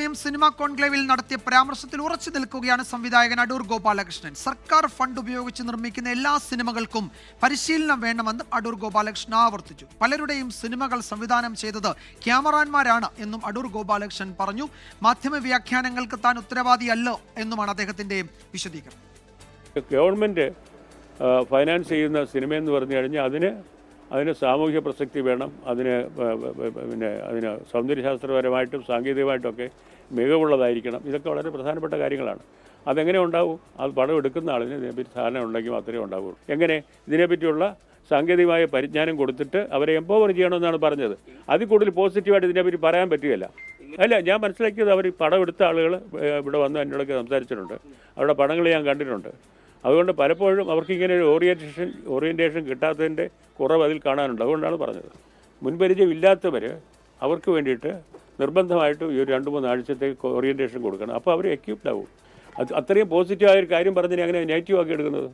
അതേസമയം സിനിമാ കോൺക്ലേവിൽ നടത്തിയ പരാമർശത്തിൽ ഉറച്ചു നിൽക്കുകയാണ് സംവിധായകൻ അടൂർ ഗോപാലകൃഷ്ണൻ. സർക്കാർ ഫണ്ട് ഉപയോഗിച്ച് നിർമ്മിക്കുന്ന എല്ലാ സിനിമകൾക്കും പരിശീലനം വേണമെന്നും അടൂർ ഗോപാലകൃഷ്ണൻ ആവർത്തിച്ചു. പലരുടെയും സിനിമകൾ സംവിധാനം ചെയ്തത് ക്യാമറാന്മാരാണ് എന്നും അടൂർ ഗോപാലകൃഷ്ണൻ പറഞ്ഞു. മാധ്യമ വ്യാഖ്യാനങ്ങൾക്ക് താൻ ഉത്തരവാദിയല്ല എന്നുമാണ് അദ്ദേഹത്തിന്റെ വിശദീകരണം. ഗവൺമെൻറ് ഫൈനാൻസ് ചെയ്യുന്ന സിനിമയെന്ന് പറഞ്ഞു കഴിഞ്ഞാൽ അതിന് സാമൂഹിക പ്രസക്തി വേണം, അതിന് സൗന്ദര്യശാസ്ത്രപരമായിട്ടും സാങ്കേതികമായിട്ടുമൊക്കെ മികവുള്ളതായിരിക്കണം. ഇതൊക്കെ വളരെ പ്രധാനപ്പെട്ട കാര്യങ്ങളാണ്. അതെങ്ങനെ ഉണ്ടാവും? അത് പണം എടുക്കുന്ന ആളിന് ഇതിനെപ്പറ്റി ധാരണ ഉണ്ടെങ്കിൽ മാത്രമേ ഉണ്ടാവുള്ളൂ. എങ്ങനെ ഇതിനെപ്പറ്റിയുള്ള സാങ്കേതികമായ പരിജ്ഞാനം കൊടുത്തിട്ട് അവരെ എംപവർ ചെയ്യണമെന്നാണ് പറഞ്ഞത്. അതിൽ കൂടുതൽ പോസിറ്റീവായിട്ട് ഇതിനെപ്പറ്റി പറയാൻ പറ്റുകയില്ല. അല്ല, ഞാൻ മനസ്സിലാക്കിയത് അവർ പണം എടുത്ത ആളുകൾ ഇവിടെ വന്ന് എന്നോടൊക്കെ സംസാരിച്ചിട്ടുണ്ട്. അവരുടെ പടങ്ങൾ ഞാൻ കണ്ടിട്ടുണ്ട്. അതുകൊണ്ട് പലപ്പോഴും അവർക്ക് ഇങ്ങനെ ഒരു ഓറിയൻറ്റേഷൻ കിട്ടാത്തതിൻ്റെ കുറവ് അതിൽ കാണാനുണ്ട്. അതുകൊണ്ടാണ് പറഞ്ഞത്. മുൻപരിചയം ഇല്ലാത്തവർ അവർക്ക് വേണ്ടിയിട്ട് നിർബന്ധമായിട്ട് ഈ ഒരു 2-3 ആഴ്ചത്തേക്ക് ഓറിയൻറ്റേഷൻ കൊടുക്കണം. അപ്പോൾ അവർ എക്യൂപ്ഡ് ആവും. അത്രയും പോസിറ്റീവായൊരു കാര്യം പറഞ്ഞതിനെ അങ്ങനെ നെഗറ്റീവ് ആക്കി എടുക്കുന്നത്